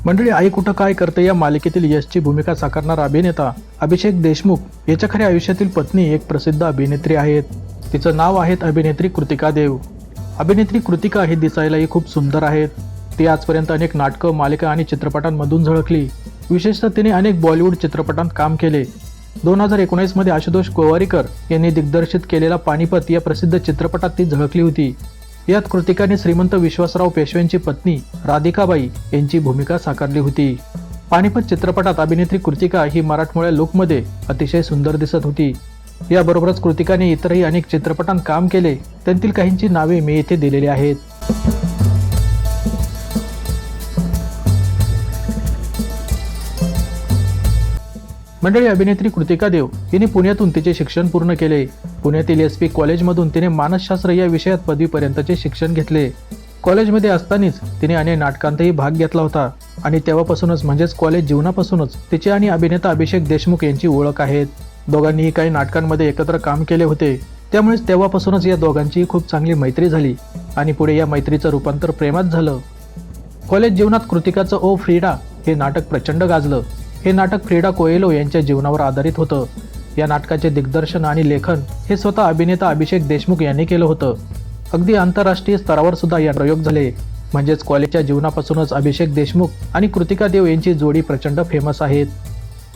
मंडळी, आई कुठं काय करते या मालिकेतील यशची भूमिका साकारणारा अभिनेता अभिषेक देशमुख याच्या खऱ्या आयुष्यातील पत्नी एक प्रसिद्ध अभिनेत्री आहेत. तिचं नाव आहे अभिनेत्री कृतिका देव. अभिनेत्री कृतिका ही दिसायलाही खूप सुंदर आहेत. ती आजपर्यंत अनेक नाटकं, मालिका आणि चित्रपटांमधून झळकली. विशेषतः तिने अनेक बॉलिवूड चित्रपटांत काम केले. 2019 मध्ये आशुतोष गोवारीकर यांनी दिग्दर्शित केलेला पानिपत या प्रसिद्ध चित्रपटात ती झळकली होती. यात कृतिकाने श्रीमंत विश्वासराव पेशव्यांची पत्नी राधिकाबाई यांची भूमिका साकारली होती. पानिपत चित्रपटात अभिनेत्री कृतिका ही मराठमोळ्या लुकमध्ये अतिशय सुंदर दिसत होती. याबरोबरच कृतिकाने इतरही अनेक चित्रपटांत काम केले. त्यांतील काहींची नावे मी येथे दिलेली आहेत. मंडळी, अभिनेत्री कृतिका देव हिने पुण्यातून तिचे शिक्षण पूर्ण केले. पुण्यातील SP कॉलेजमधून तिने मानसशास्त्र या विषयात पदवीपर्यंतचे शिक्षण घेतले. कॉलेजमध्ये असतानाच तिने अनेक नाटकांतही भाग घेतला होता आणि तेव्हापासूनच म्हणजेच कॉलेज जीवनापासूनच तिचे आणि अभिनेता अभिषेक देशमुख यांची ओळख आहे. दोघांनीही काही नाटकांमध्ये एकत्र काम केले होते. त्यामुळेच तेव्हापासूनच या दोघांची खूप चांगली मैत्री झाली आणि पुढे या मैत्रीचं रूपांतर प्रेमात झालं. कॉलेज जीवनात कृतिकाचं ओ फ्रीडा हे नाटक प्रचंड गाजलं. हे नाटक फ्रीडा कोएलो यांच्या जीवनावर आधारित होतं. या नाटकाचे दिग्दर्शन आणि लेखन हे स्वतः अभिनेता अभिषेक देशमुख यांनी केलं होतं. अगदी आंतरराष्ट्रीय स्तरावर सुद्धा या प्रयोग झाले. म्हणजेच कॉलेजच्या जीवनापासूनच अभिषेक देशमुख आणि कृतिका देव यांची जोडी प्रचंड फेमस आहेत.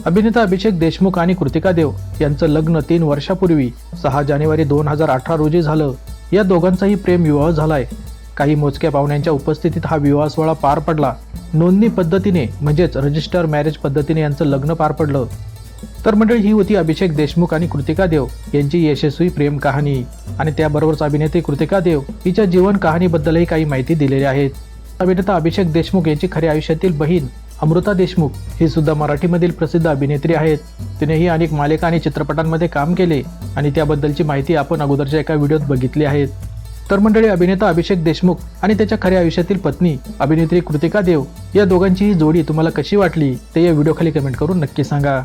अभिनेता अभिषेक देशमुख आणि कृतिका देव यांचं लग्न 3 वर्षापूर्वी 6 जानेवारी 2018 रोजी झालं. या दोघांचाही प्रेम विवाह झालाय. काही मोजक्या पाहुण्यांच्या उपस्थितीत हा विवाह सोहळा पार पडला. नोंदणी पद्धतीने म्हणजेच रजिस्टर मॅरेज पद्धतीने यांचं लग्न पार पडलं. तर मंडळी, ही होती अभिषेक देशमुख आणि कृतिका देव यांची यशस्वी प्रेम कहाणी. आणि त्याबरोबरच अभिनेत्री कृतिका देव हिच्या जीवन कहाणीबद्दलही काही माहिती दिलेली आहेत. अभिनेता अभिषेक देशमुख यांची खऱ्या आयुष्यातील बहीण अमृता देशमुख ही सुद्धा मराठीमधील प्रसिद्ध अभिनेत्री आहेत. तिनेही अनेक मालिका आणि चित्रपटांमध्ये काम केले आणि त्याबद्दलची माहिती आपण अगोदरच्या एका व्हिडिओत बघितली आहे. तर मंडळी, अभिनेता अभिषेक देशमुख आणि त्याच्या खऱ्या आयुष्यातील पत्नी अभिनेत्री कृतिका देव या दोघांची ही जोडी तुम्हाला कशी वाटली ते या व्हिडिओ खाली कमेंट करून नक्की सांगा.